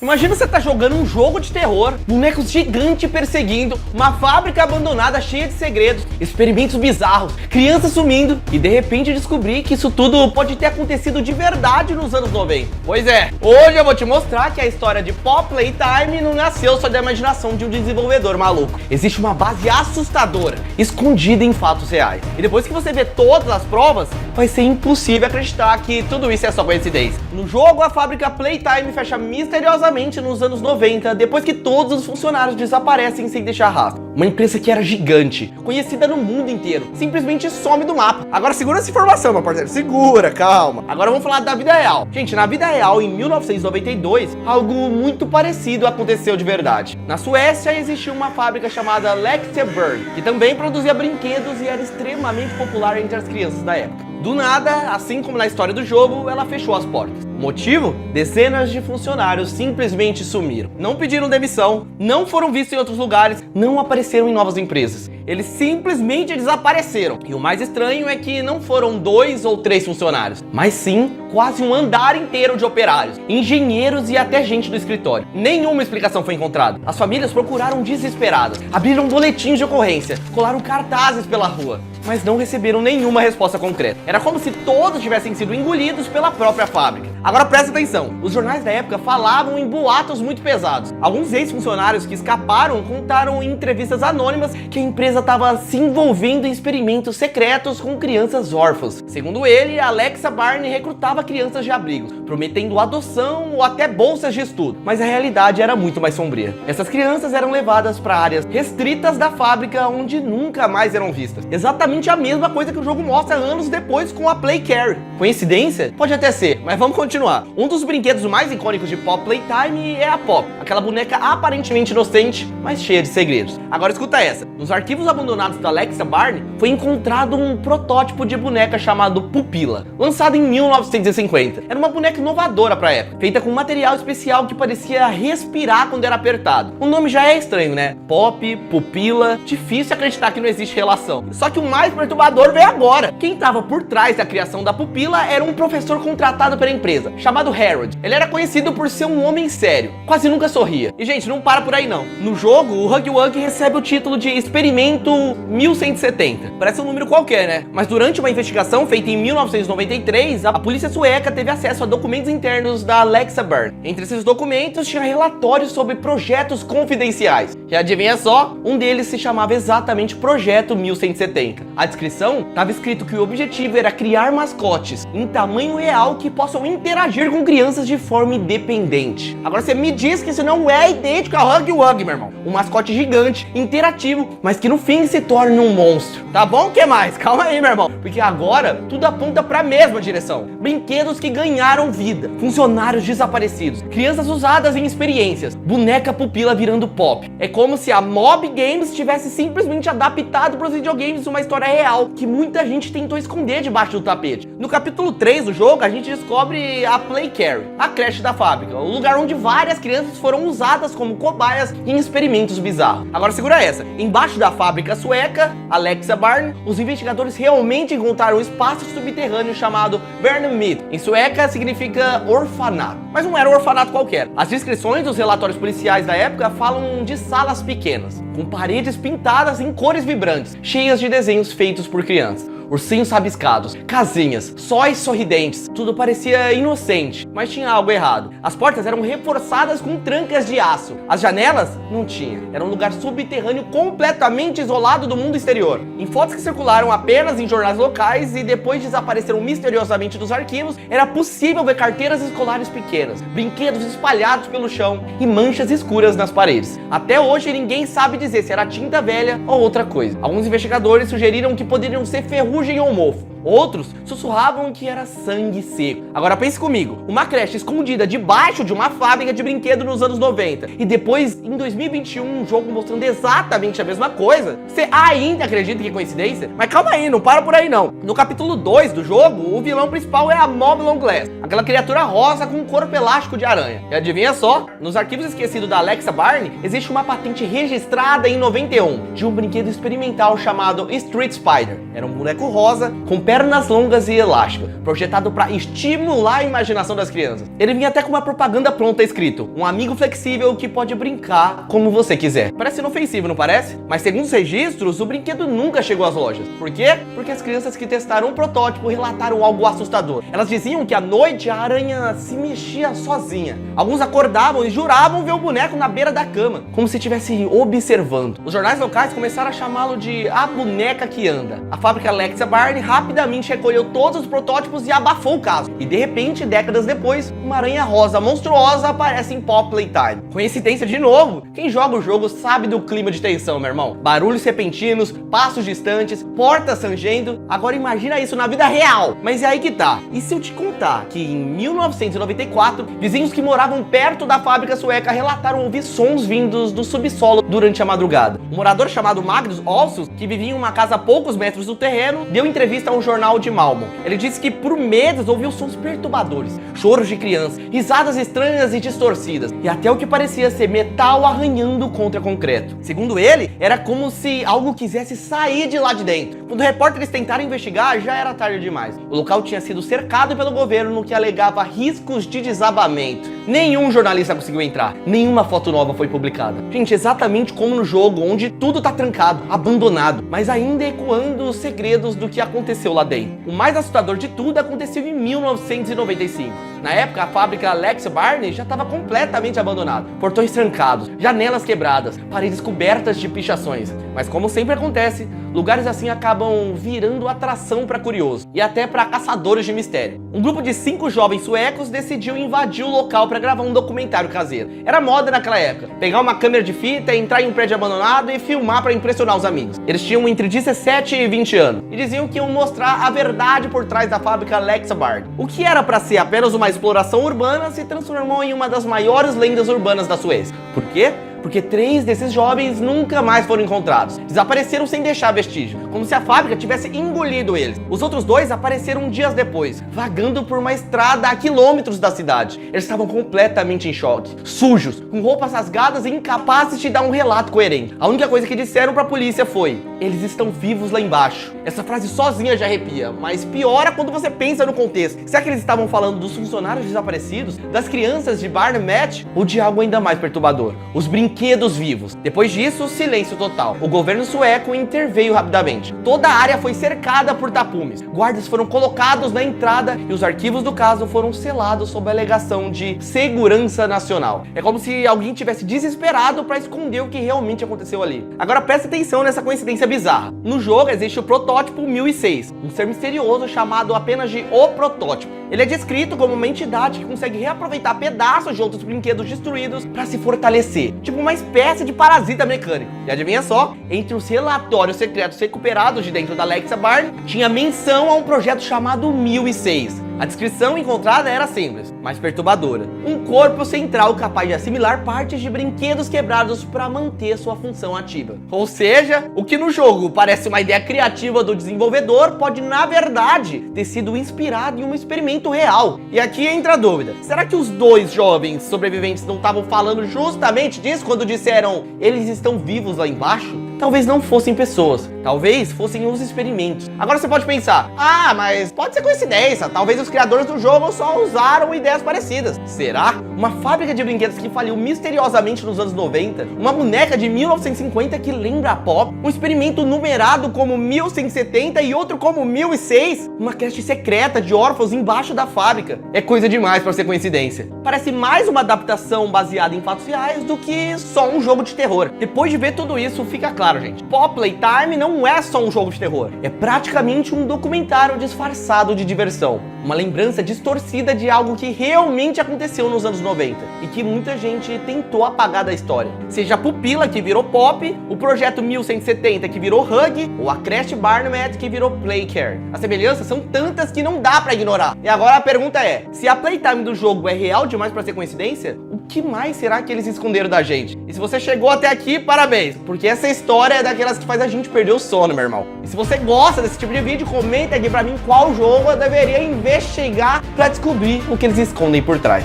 Imagina você tá jogando um jogo de terror, bonecos gigantes perseguindo, uma fábrica abandonada cheia de segredos, experimentos bizarros, crianças sumindo e de repente descobrir que isso tudo pode ter acontecido de verdade nos anos 90. Pois é, hoje eu vou te mostrar que a história de Pop Playtime não nasceu só da imaginação de um desenvolvedor maluco. Existe uma base assustadora, escondida em fatos reais. E depois que você vê todas as provas, vai ser impossível acreditar que tudo isso é só coincidência. No jogo, a fábrica Playtime fecha misteriosamente nos anos 90, depois que todos os funcionários desaparecem sem deixar rastro. Uma empresa que era gigante, conhecida no mundo inteiro, simplesmente some do mapa. Agora segura essa informação, meu parceiro, segura, calma. Agora vamos falar da vida real. Gente, na vida real, em 1992, algo muito parecido aconteceu de verdade. Na Suécia existia uma fábrica chamada Lexaburn, que também produzia brinquedos e era extremamente popular entre as crianças da época. Do nada, assim como na história do jogo, ela fechou as portas. Motivo? Dezenas de funcionários simplesmente sumiram. Não pediram demissão, não foram vistos em outros lugares, não apareceram em novas empresas. Eles simplesmente desapareceram. E o mais estranho é que não foram 2 ou 3 funcionários, mas sim quase um andar inteiro de operários, engenheiros e até gente do escritório. Nenhuma explicação foi encontrada. As famílias procuraram desesperadas, abriram boletins de ocorrência, colaram cartazes pela rua, mas não receberam nenhuma resposta concreta. Era como se todos tivessem sido engolidos pela própria fábrica. Agora presta atenção, os jornais da época falavam em boatos muito pesados. Alguns ex-funcionários que escaparam contaram em entrevistas anônimas que a empresa estava se envolvendo em experimentos secretos com crianças órfãs. Segundo ele, a Lexaburn recrutava crianças de abrigos, prometendo adoção ou até bolsas de estudo. Mas a realidade era muito mais sombria. Essas crianças eram levadas para áreas restritas da fábrica onde nunca mais eram vistas. Exatamente a mesma coisa que o jogo mostra anos depois com a Play Carry. Coincidência? Pode até ser, mas vamos continuar. Um dos brinquedos mais icônicos de Pop Playtime é a Pop, aquela boneca aparentemente inocente, mas cheia de segredos. Agora escuta essa. Nos arquivos abandonados da Lexaburn foi encontrado um protótipo de boneca chamado Pupila, lançado em 1950. Era uma boneca inovadora para a época, feita com um material especial que parecia respirar quando era apertado. O nome já é estranho, né? Pop, Pupila, difícil acreditar que não existe relação. Só que o mais perturbador veio agora. Quem estava por trás da criação da Pupila era um professor contratado pela empresa, chamado Harold. Ele era conhecido por ser um homem sério, quase nunca sorria. E gente, não para por aí não. No jogo, o Huggy Wuggy recebe o título de Experimento 1170. Parece um número qualquer, né? Mas durante uma investigação feita em 1993, a polícia sueca teve acesso a documentos internos da Lexaburn. Entre esses documentos tinha relatórios sobre projetos confidenciais. E adivinha só? Um deles se chamava exatamente Projeto 1170. A descrição estava escrito que o objetivo era criar mascotes em tamanho real que possam interagir com crianças de forma independente. Agora você me diz que isso não é idêntico ao Huggy Wuggy, meu irmão. Um mascote gigante, interativo, mas que no fim se torna um monstro. Tá bom? O que mais? Calma aí, meu irmão. Porque agora tudo aponta para a mesma direção. Brinquedos que ganharam vida, funcionários desaparecidos, crianças usadas em experiências, boneca Pupila virando pop. É como se a Mob Games tivesse simplesmente adaptado para os videogames uma história real que muita gente tentou esconder debaixo do tapete. No capítulo 3 do jogo, a gente descobre a Play Carry, a creche da fábrica, o lugar onde várias crianças foram usadas como cobaias em experimentos bizarros. Agora segura essa. Embaixo da fábrica sueca, a Lexaburn, os investigadores realmente encontraram um espaço subterrâneo chamado Barnmyth. Em sueca significa orfanato. Mas não era um orfanato qualquer. As descrições dos relatórios policiais da época falam de salas pequenas, com paredes pintadas em cores vibrantes, cheias de desenhos feitos por crianças. Ursinhos rabiscados, casinhas, sóis sorridentes, tudo parecia inocente, mas tinha algo errado. As portas eram reforçadas com trancas de aço. As janelas? Não tinha. Era um lugar subterrâneo completamente isolado do mundo exterior. Em fotos que circularam apenas em jornais locais e depois desapareceram misteriosamente dos arquivos, era possível ver carteiras escolares pequenas, brinquedos espalhados pelo chão e manchas escuras nas paredes. Até hoje ninguém sabe dizer se era tinta velha ou outra coisa. Alguns investigadores sugeriram que poderiam ser ferrugem ou mofo. Outros sussurravam que era sangue seco. Agora pense comigo, uma creche escondida debaixo de uma fábrica de brinquedo nos anos 90 e depois, em 2021, um jogo mostrando exatamente a mesma coisa. Você ainda acredita que é coincidência? Mas calma aí, não para por aí não. No capítulo 2 do jogo, o vilão principal é a Mob Longless, aquela criatura rosa com um corpo elástico de aranha. E adivinha só? Nos arquivos esquecidos da Lexaburn, existe uma patente registrada em 91 de um brinquedo experimental chamado Street Spider. Era um boneco rosa com pernas longas e elásticas, projetado para estimular a imaginação das crianças. Ele vinha até com uma propaganda pronta escrito: um amigo flexível que pode brincar como você quiser. Parece inofensivo, não parece? Mas segundo os registros, o brinquedo nunca chegou às lojas. Por quê? Porque as crianças que testaram o protótipo relataram algo assustador. Elas diziam que à noite a aranha se mexia sozinha. Alguns acordavam e juravam ver o boneco na beira da cama, como se estivesse observando. Os jornais locais começaram a chamá-lo de a boneca que anda. A fábrica Lexa Barney rapidamente recolheu todos os protótipos e abafou o caso. E de repente, décadas depois, uma aranha rosa monstruosa aparece em Pop Playtime. Coincidência de novo? Quem joga o jogo sabe do clima de tensão, meu irmão. Barulhos repentinos, passos distantes, portas rangendo. Agora imagina isso na vida real. Mas é aí que tá. E se eu te contar que em 1994, vizinhos que moravam perto da fábrica sueca relataram ouvir sons vindos do subsolo durante a madrugada. Um morador chamado Magnus Olsson, que vivia em uma casa a poucos metros do terreno, deu entrevista a um jornal de Malmö. Ele disse que por meses ouviu sons perturbadores, choros de crianças, risadas estranhas e distorcidas, e até o que parecia ser metal arranhando contra concreto. Segundo ele, era como se algo quisesse sair de lá de dentro. Quando repórteres tentaram investigar, já era tarde demais. O local tinha sido cercado pelo governo, no que alegava riscos de desabamento. Nenhum jornalista conseguiu entrar, nenhuma foto nova foi publicada. Gente, exatamente como no jogo, onde tudo tá trancado, abandonado, mas ainda ecoando os segredos do que aconteceu lá dentro. O mais assustador de tudo aconteceu em 1995. Na época, a fábrica Lexa Barney já estava completamente abandonada. Portões trancados, janelas quebradas, paredes cobertas de pichações. Mas como sempre acontece, lugares assim acabam virando atração para curiosos e até para caçadores de mistério. Um grupo de 5 jovens suecos decidiu invadir o local para gravar um documentário caseiro. Era moda naquela época, pegar uma câmera de fita, entrar em um prédio abandonado e filmar para impressionar os amigos. Eles tinham entre 17 e 20 anos e diziam que iam mostrar a verdade por trás da fábrica Lexa Barney. O que era para ser apenas uma exploração urbana se transformou em uma das maiores lendas urbanas da Suécia. Por quê? Porque 3 desses jovens nunca mais foram encontrados. Desapareceram sem deixar vestígio, como se a fábrica tivesse engolido eles. Os outros 2 apareceram dias depois, vagando por uma estrada a quilômetros da cidade. Eles estavam completamente em choque, sujos, com roupas rasgadas e incapazes de dar um relato coerente. A única coisa que disseram pra polícia foi: eles estão vivos lá embaixo. Essa frase sozinha já arrepia, mas piora quando você pensa no contexto. Será que eles estavam falando dos funcionários desaparecidos, das crianças de Barney Match, ou de algo ainda mais perturbador? Os brinquedos vivos. Depois disso, silêncio total. O governo sueco interveio rapidamente. Toda a área foi cercada por tapumes. Guardas foram colocados na entrada e os arquivos do caso foram selados sob a alegação de segurança nacional. É como se alguém tivesse desesperado para esconder o que realmente aconteceu ali. Agora presta atenção nessa coincidência bizarra. No jogo existe o protótipo 1006, um ser misterioso chamado apenas de O Protótipo. Ele é descrito como uma entidade que consegue reaproveitar pedaços de outros brinquedos destruídos para se fortalecer, tipo uma espécie de parasita mecânico. E adivinha só, entre os relatórios secretos recuperados de dentro da Lexa Barney, tinha menção a um projeto chamado 1006. A descrição encontrada era simples, mas perturbadora. Um corpo central capaz de assimilar partes de brinquedos quebrados para manter sua função ativa. Ou seja, o que no jogo parece uma ideia criativa do desenvolvedor pode, na verdade, ter sido inspirado em um experimento real. E aqui entra a dúvida: será que os 2 jovens sobreviventes não estavam falando justamente disso quando disseram eles estão vivos lá embaixo? Talvez não fossem pessoas, talvez fossem os experimentos. Agora você pode pensar: ah, mas pode ser coincidência, talvez os criadores do jogo só usaram ideias parecidas. Será? Uma fábrica de brinquedos que faliu misteriosamente nos anos 90, uma boneca de 1950 que lembra a Pop, um experimento numerado como 1170 e outro como 1006, uma creche secreta de órfãos embaixo da fábrica. É coisa demais para ser coincidência. Parece mais uma adaptação baseada em fatos reais do que só um jogo de terror. Depois de ver tudo isso, fica claro, gente, Pop Playtime não é só um jogo de terror, é praticamente um documentário disfarçado de diversão. Uma lembrança distorcida de algo que realmente aconteceu nos anos 90 e que muita gente tentou apagar da história. Seja a Pupila, que virou Pop, o projeto 1170, que virou Hug, ou a creche Barney que virou Playcare. As semelhanças são tantas que não dá pra ignorar. E agora a pergunta é: se a playtime do jogo é real demais pra ser coincidência, o que mais será que eles esconderam da gente? E se você chegou até aqui, parabéns, porque essa história é daquelas que faz a gente perder o sono, meu irmão. E se você gosta desse tipo de vídeo, comenta aqui pra mim qual jogo eu deveria investigar pra descobrir o que eles escondem por trás.